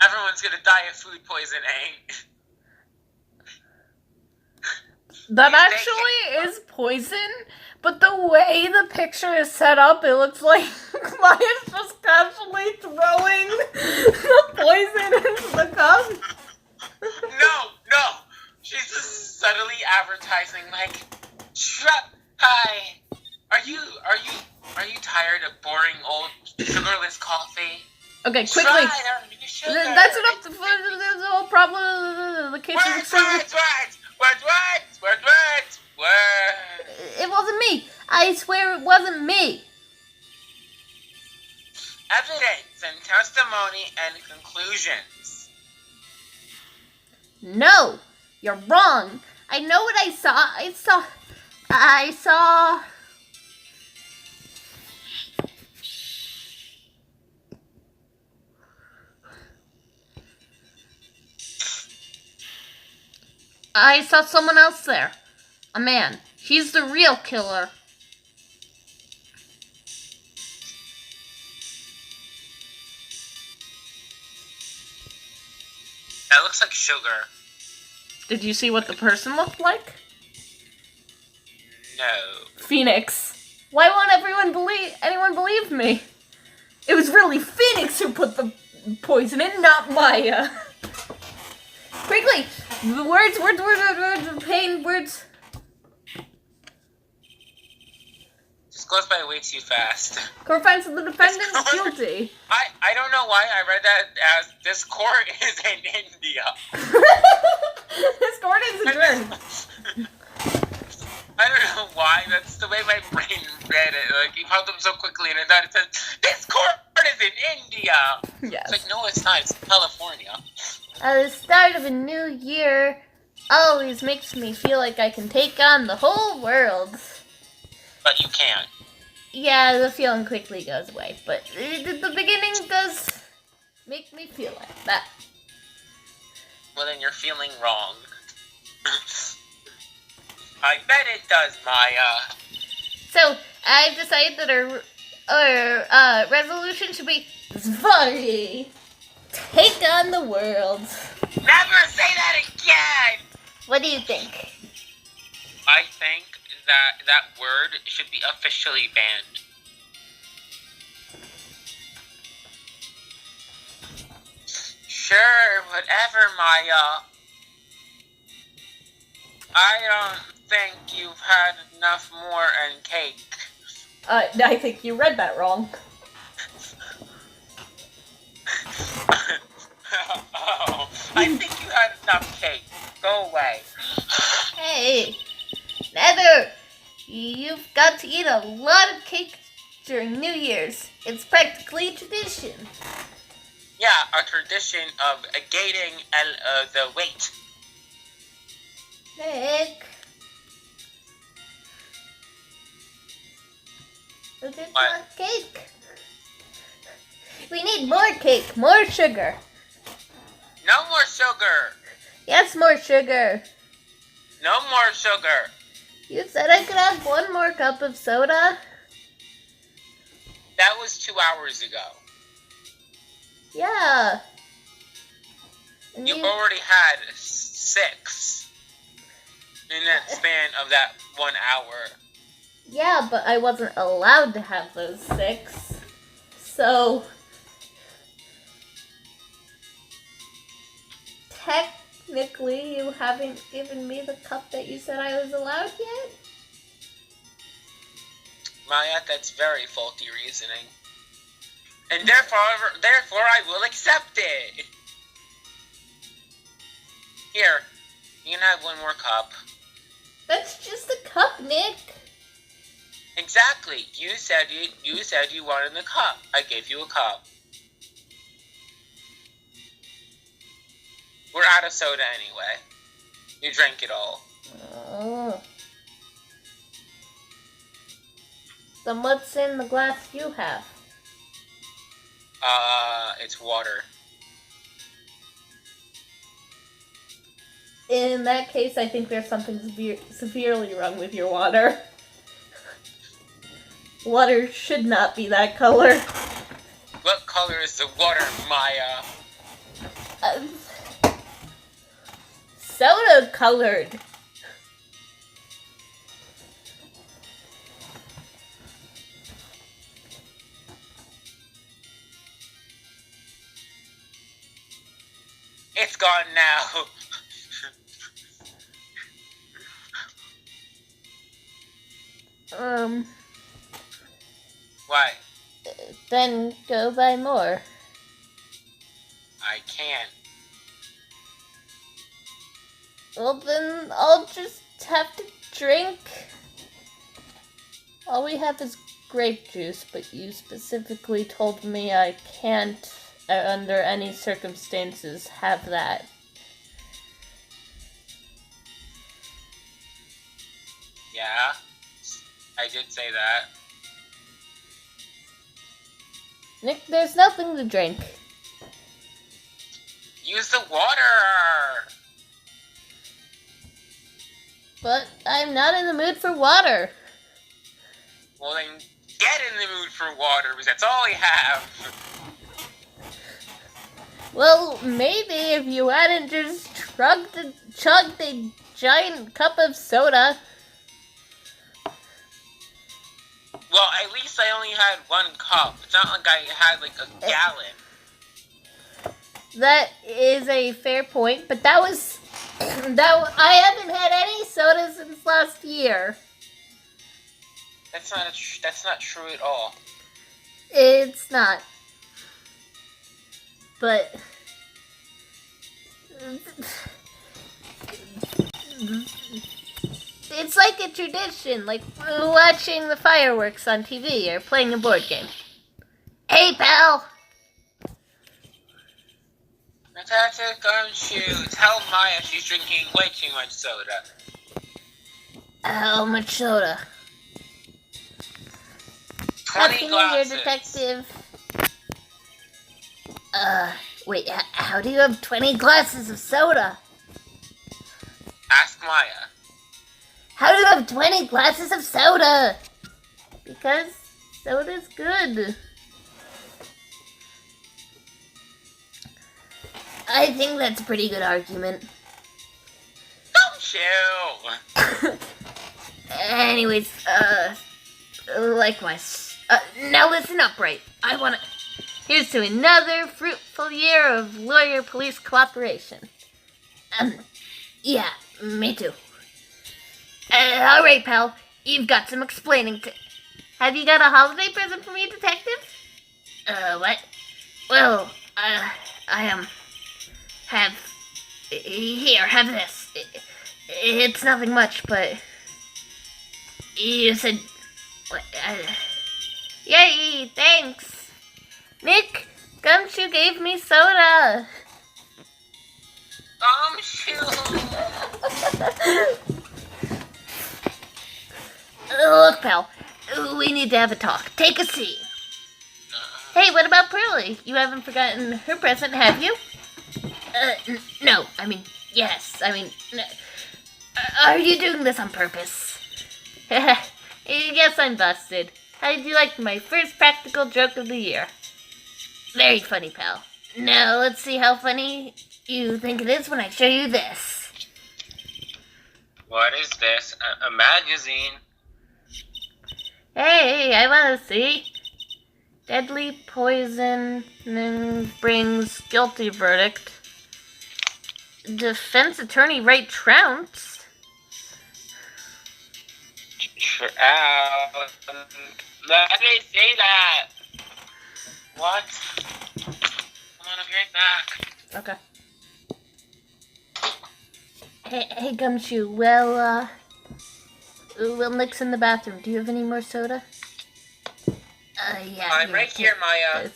Everyone's gonna die of food poisoning. That actually is poison, but the way the picture is set up, it looks like Maya's just casually throwing the poison into the cup. No. She's just subtly advertising like, hi. Are you tired of boring old sugarless coffee? Okay, quickly. That's enough. There's a whole problem. The kitchen. Words. It wasn't me. I swear it wasn't me. Evidence and testimony and conclusions. No, you're wrong. I know what I saw. I saw. I saw someone else there. A man. He's the real killer. That looks like sugar. Did you see what the person looked like? No. Phoenix. Why won't anyone believe me? It was really Phoenix who put the poison in, not Maya. Quickly! Words, pain, words. This goes by way too fast. Court finds the defendant guilty. I don't know why I read that as this court is in India. This court is adjourned. I don't know why. That's the way my brain read it. Like, you found them so quickly, and I thought it said, this court is in India! Yes. It's like, no, it's not. It's California. At the start of a new year always makes me feel like I can take on the whole world. But you can't. Yeah, the feeling quickly goes away, but the beginning does make me feel like that. Well, then you're feeling wrong. I bet it does, Maya. So, I've decided that our resolution should be Svarty. Take on the world. Never say that again! What do you think? I think that word should be officially banned. Sure, whatever, Maya. I don't think you've had enough more and cake. I think you read that wrong. Oh, I think you had enough cake. Go away. Hey, Nether, you've got to eat a lot of cake during New Year's. It's practically a tradition. Yeah, a tradition of gating the weight. Nick. Look at What? more cake. We need more cake, more sugar. No more sugar. Yes, more sugar. No more sugar. You said I could have one more cup of soda? That was 2 hours ago. Yeah. And You already had 6 in that span of that 1 hour. Yeah, but I wasn't allowed to have those 6. So technically, you haven't given me the cup that you said I was allowed yet? Maya, that's very faulty reasoning. And therefore I will accept it. Here, you can have one more cup. That's just a cup, Nick. Exactly. You said you wanted the cup. I gave you a cup. We're out of soda anyway. You drank it all. Oh. Then what's in the glass you have? It's water. In that case, I think there's something severely wrong with your water. Water should not be that color. What color is the water, Maya? soda colored. It's gone now. What? Then go buy more. I can't. Well, then I'll just have to drink. All we have is grape juice, but you specifically told me I can't, under any circumstances, have that. Yeah, I did say that. Nick, there's nothing to drink. Use the water! But I'm not in the mood for water. Well, then get in the mood for water, because that's all we have. Well, maybe if you hadn't just chugged a giant cup of soda. Well, at least I only had 1 cup. It's not like I had like a gallon. That is a fair point, but I haven't had any soda since last year. That's not true at all. It's not. But it's like a tradition, like watching the fireworks on TV or playing a board game. Hey, pal! That's a Gumshoe. Tell Maya she's drinking way too much soda. How much soda? 20 Happy New Year, glasses. detective. Wait, how do you have 20 glasses of soda? Ask Maya. How do you have 20 glasses of soda? Because soda's good. I think that's a pretty good argument. Gumshoe! Anyways, likewise. Now listen up, right? Here's to another fruitful year of lawyer-police cooperation. Yeah, me too. Alright, pal. You've got some explaining to... Have you got a holiday present for me, detective? What? Well, have this. It's nothing much, but... You said... Yay, thanks. Nick, Gumshoe gave me soda. Gumshoe! Look, pal, we need to have a talk. Take a seat. Hey, what about Pearly? You haven't forgotten her present, have you? No. Yes. No. Are you doing this on purpose? Yes, I'm busted. How did you like my first practical joke of the year? Very funny, pal. Now, let's see how funny you think it is when I show you this. What is this? A magazine? Hey, I want to see. Deadly poison brings guilty verdict. Defense attorney Wright trounced. Let me see that. What? Come on, I'll be right back. Okay. Hey, Gumshoe. Well, Nick's in the bathroom. Do you have any more soda? Yeah. I'm right here, Maya.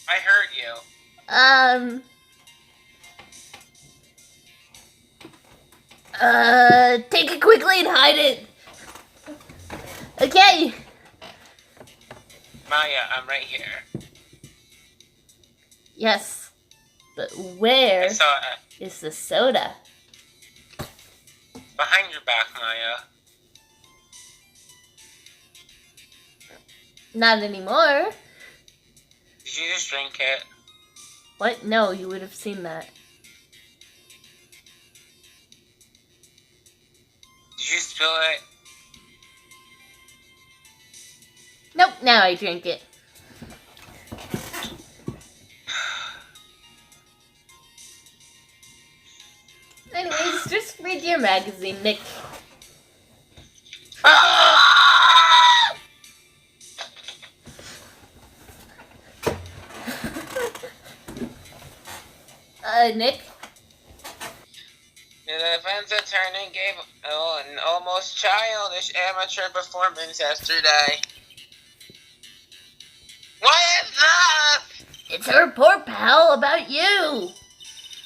I heard you. Take it quickly and hide it. Okay. Maya, I'm right here. Yes, but where I saw it. is the soda? Behind your back, Maya. Not anymore. Did you just drink it? What? No, you would have seen that. Did you spill it? Nope, now I drink it. Anyways, just read your magazine, Nick. Nick? The defense attorney gave an almost childish amateur performance yesterday. What is this? It's a report, pal, about you.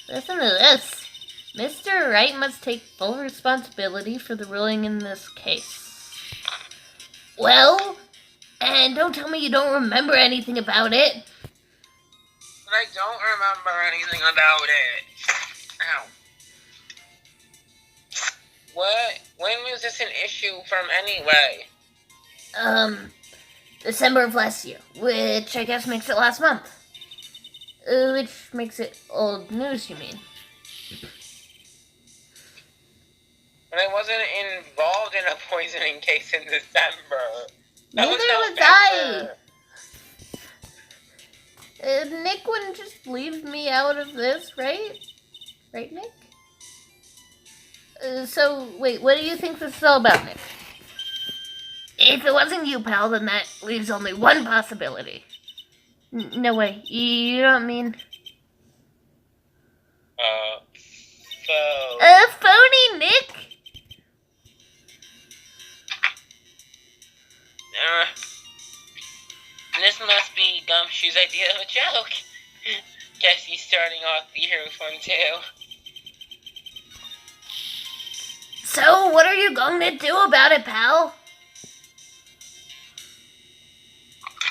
Listen to this. Mr. Wright must take full responsibility for the ruling in this case. Well, and don't tell me you don't remember anything about it. But I don't remember anything about it. Ow. What? When was this an issue from anyway? December of last year, which I guess makes it last month. Which makes it old news, you mean? But I wasn't involved in a poisoning case in December. That Neither was November. I. Nick wouldn't just leave me out of this, right? Right, Nick? So, wait, what do you think this is all about, Nick? If it wasn't you, pal, then that leaves only one possibility. No way. You don't mean... phony, Nick! This must be Gumshoe's idea of a joke. Guess he's starting off the year with one too. So, what are you going to do about it, pal?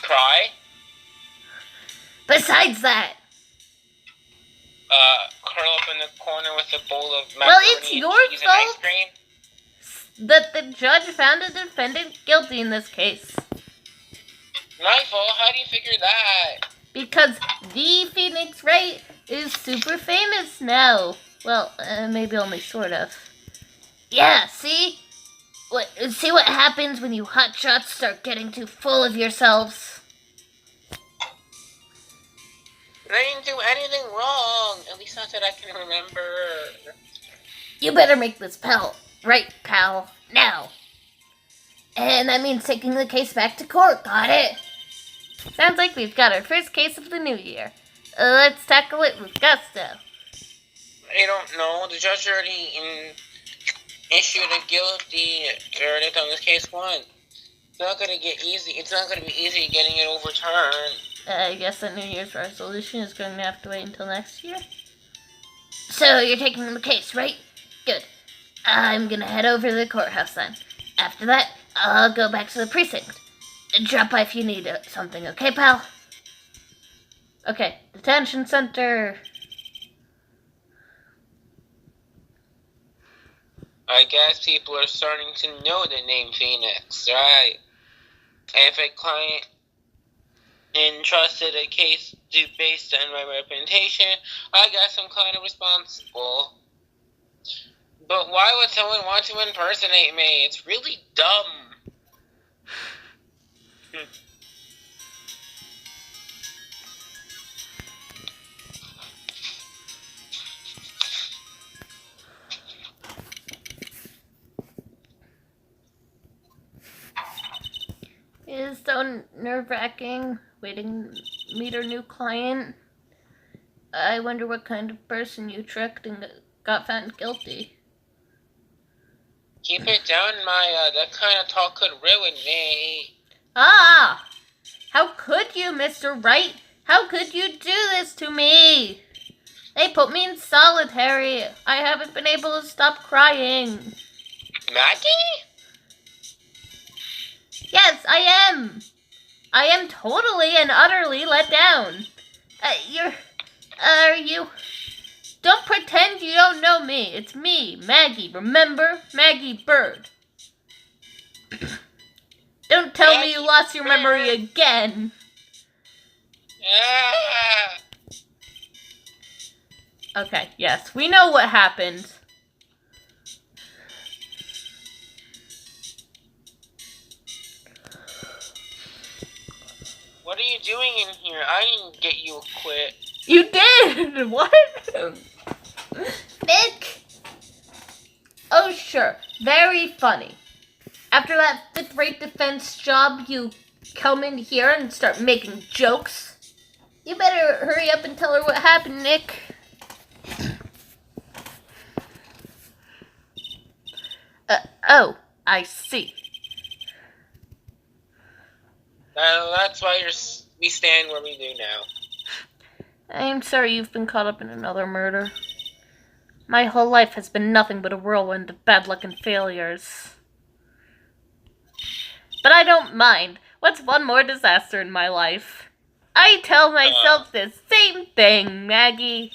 Cry? Besides that. Curl up in the corner with a bowl of macaroni Well, it's and your cheese and ice fault cream? that the judge found the defendant guilty in this case. My fault? How do you figure that? Because the Phoenix Wright is super famous now. Well, maybe only sort of. Yeah, see? See what happens when you hotshots start getting too full of yourselves? I didn't do anything wrong. At least not that I can remember. You better make this right, pal, now. And that means taking the case back to court, got it? Sounds like we've got our first case of the new year. Let's tackle it with gusto. I don't know. The judge already issued a guilty verdict on this case once. It's not gonna get easy. It's not gonna be easy getting it overturned. I guess that New Year's resolution is going to have to wait until next year. So you're taking the case, right? Good. I'm gonna head over to the courthouse then. After that, I'll go back to the precinct. Drop by if you need something, okay, pal? Okay, detention center. I guess people are starting to know the name Phoenix, right? If a client entrusted a case based on my reputation, I guess I'm kind of responsible. But why would someone want to impersonate me? It's really dumb. It is so nerve-wracking waiting to meet our new client. I wonder what kind of person you tricked and got found guilty. Keep it down, Maya. That kind of talk could ruin me. Ah! How could you, Mr. Wright? How could you do this to me? They put me in solitary. I haven't been able to stop crying. Maggey? Yes, I am. I am totally and utterly let down. You... Don't pretend you don't know me. It's me, Maggey. Remember? Maggey Bird. Don't tell me you lost your memory again. Ah. Okay, yes. We know what happened. What are you doing in here? I didn't get you quit. You did! What? Nick! Oh, sure. Very funny. After that fifth-rate defense job, you come in here and start making jokes. You better hurry up and tell her what happened, Nick. Oh, I see. That's why we stand where we do now. I'm sorry you've been caught up in another murder. My whole life has been nothing but a whirlwind of bad luck and failures. But I don't mind. What's one more disaster in my life? I tell myself the same thing, Maggey.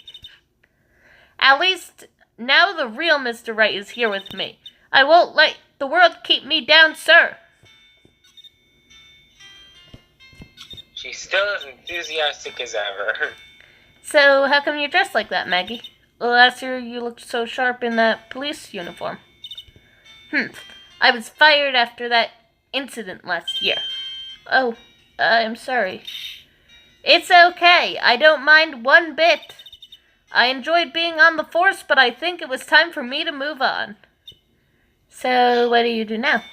At least now the real Mr. Wright is here with me. I won't let the world keep me down, sir. She's still as enthusiastic as ever. So how come you're dressed like that, Maggey? Last year you looked so sharp in that police uniform. I was fired after that incident last year. Oh, I'm sorry. It's okay. I don't mind one bit. I enjoyed being on the force, but I think it was time for me to move on. So, what do you do now?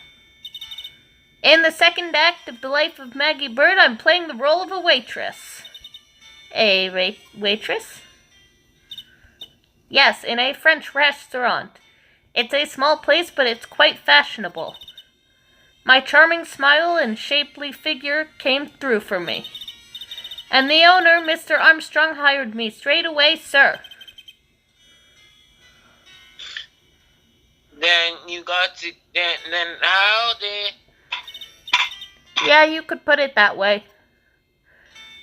In the second act of The Life of Maggey Bird, I'm playing the role of a waitress. A waitress? Yes, in a French restaurant. It's a small place, but it's quite fashionable. My charming smile and shapely figure came through for me. And the owner, Mr. Armstrong, hired me straight away, sir. Then how did... Yeah, you could put it that way.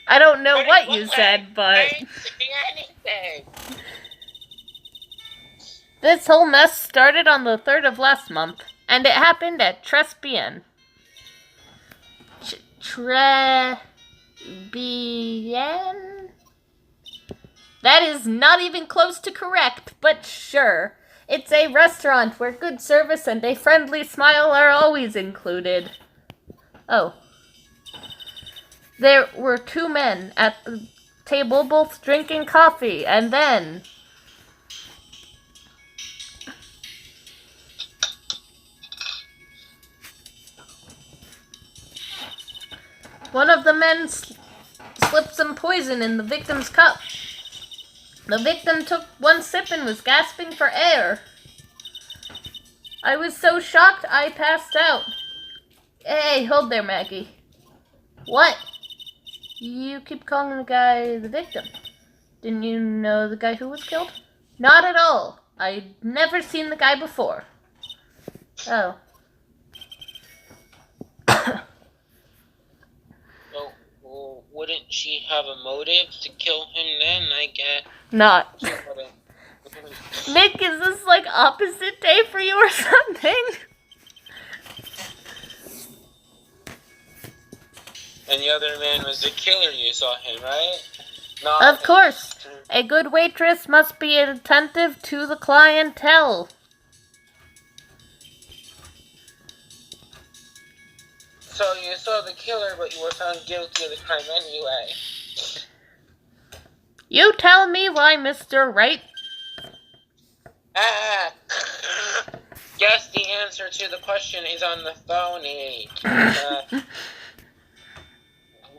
I don't know what you said, but... I didn't say anything. This whole mess started on the 3rd of last month, and it happened at Tribulations. That is not even close to correct, but sure. It's a restaurant where good service and a friendly smile are always included. Oh. There were 2 men at the table both drinking coffee, and then... one of the men slipped some poison in the victim's cup. The victim took one sip and was gasping for air. I was so shocked I passed out. Hey, hold there, Maggey. What? You keep calling the guy the victim. Didn't you know the guy who was killed? Not at all. I'd never seen the guy before. Oh. Well, wouldn't she have a motive to kill him then, I guess? Not. Nick, is this like opposite day for you or something? And the other man was the killer, you saw him, right? Of course. A good waitress must be attentive to the clientele. So you saw the killer, but you were found guilty of the crime anyway. You tell me why, Mr. Wright. Guess the answer to the question is on the phone.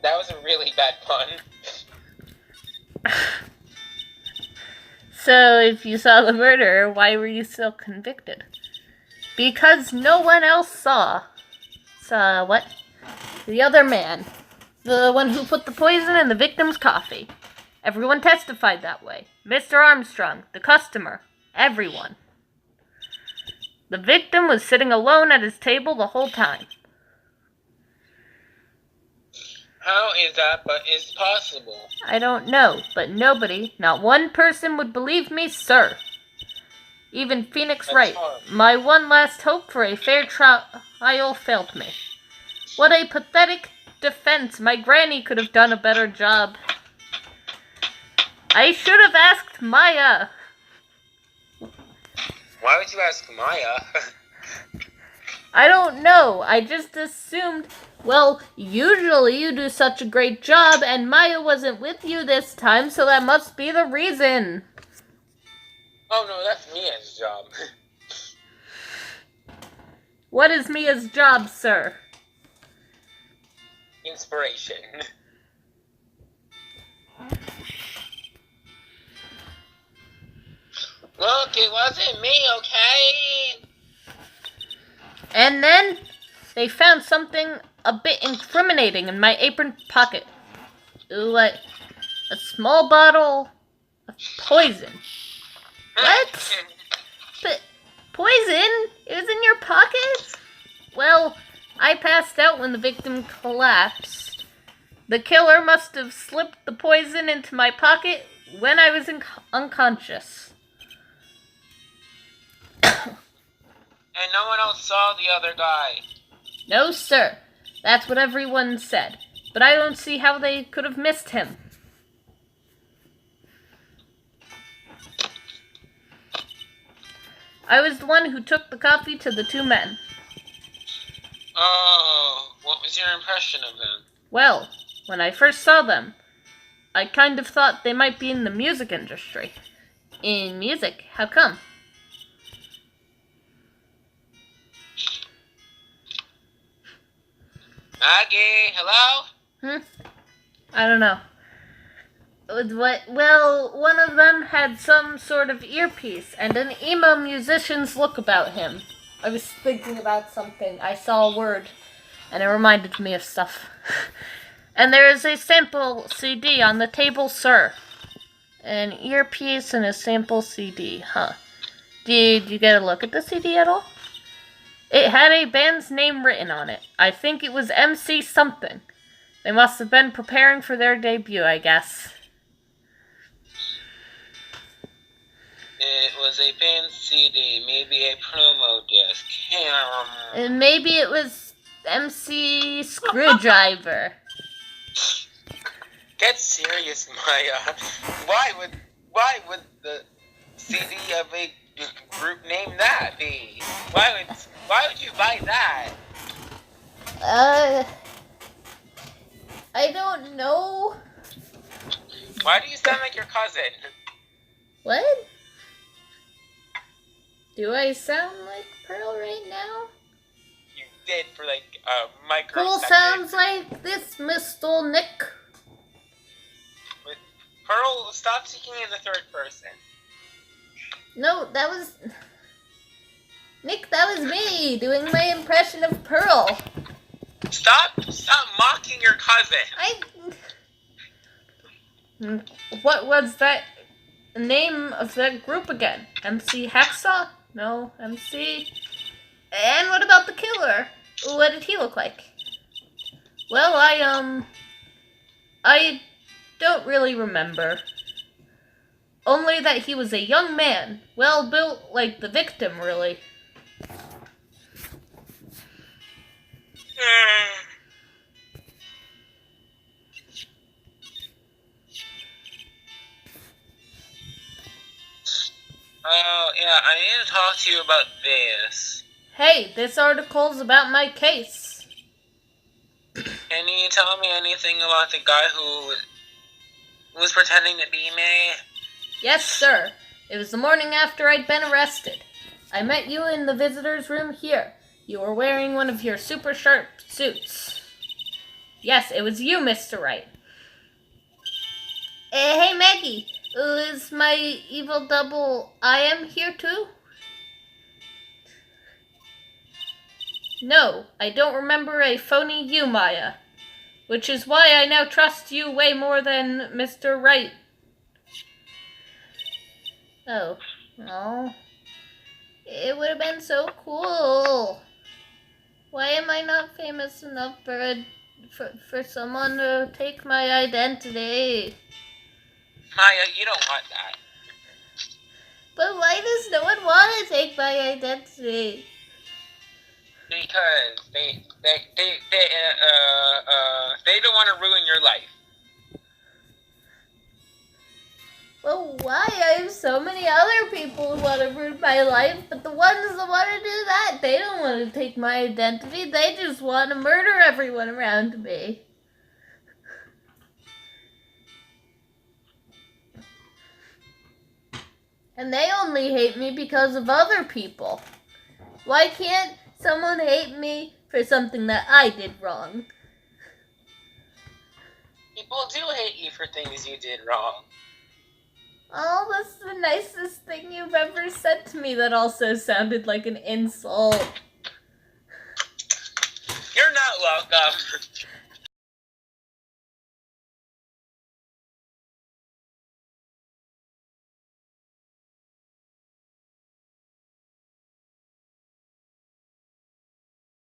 That was a really bad pun. So, if you saw the murder, why were you still convicted? Because no one else saw. Saw what? The other man. The one who put the poison in the victim's coffee. Everyone testified that way. Mr. Armstrong, the customer, everyone. The victim was sitting alone at his table the whole time. How is that but is possible? I don't know, but nobody, not one person would believe me, sir. Even Phoenix Wright, my one last hope for a fair trial, failed me. What a pathetic defense. My granny could have done a better job. I should have asked Maya. Why would you ask Maya? I don't know. I just assumed, well, usually you do such a great job, and Maya wasn't with you this time, so that must be the reason. Oh no, that's Mia's job. What is Mia's job, sir? Inspiration. Look, it wasn't me, okay? And then they found something a bit incriminating in my apron pocket. Like a small bottle of poison. What? But poison? It was in your pocket? Well, I passed out when the victim collapsed. The killer must have slipped the poison into my pocket when I was unconscious. And no one else saw the other guy. No, sir. That's what everyone said. But I don't see how they could have missed him. I was the one who took the coffee to the two men. Oh, what was your impression of them? Well, when I first saw them, I kind of thought they might be in the music industry. In music? How come? Maggey, hello? I don't know. Well, one of them had some sort of earpiece and an emo musician's look about him. I was thinking about something. I saw a word, and it reminded me of stuff. And there is a sample CD on the table, sir. An earpiece and a sample CD, huh? Did you get a look at the CD at all? It had a band's name written on it. I think it was MC something. They must have been preparing for their debut, I guess. It was a band CD, maybe a promo disc. And maybe it was MC Screwdriver. Get serious, Maya. Why would the CD of a group name that be? Why would you buy that? I don't know. Why do you sound like your cousin? What? Do I sound like Pearl right now? You did for like a microsecond. Pearl sounds like this, Mr. Nick. Pearl, stop speaking in the third person. No, that was... Nick, that was me, doing my impression of Pearl. Stop mocking your cousin. What was that name of that group again? MC Hacksaw? No, MC... And what about the killer? What did he look like? Well, I don't really remember. Only that he was a young man, well built like the victim, really. Yeah, I need to talk to you about this. Hey, this article's about my case. Can you tell me anything about the guy who was pretending to be me? Yes, sir. It was the morning after I'd been arrested. I met you in the visitor's room here. You were wearing one of your super sharp suits. Yes, it was you, Mr. Wright. Hey, Maggey. Is my evil double I am here too? No, I don't remember a phony you, Maya. Which is why I now trust you way more than Mr. Wright. Oh. Oh. It would have been so cool. Why am I not famous enough for someone to take my identity? Maya, you don't want that. But why does no one want to take my identity? Because they don't want to ruin your life. Why? I have so many other people who want to ruin my life, but the ones that want to do that, they don't want to take my identity. They just want to murder everyone around me. And they only hate me because of other people. Why can't someone hate me for something that I did wrong? People do hate you for things you did wrong. Oh, that's the nicest thing you've ever said to me. That also sounded like an insult. You're not welcome.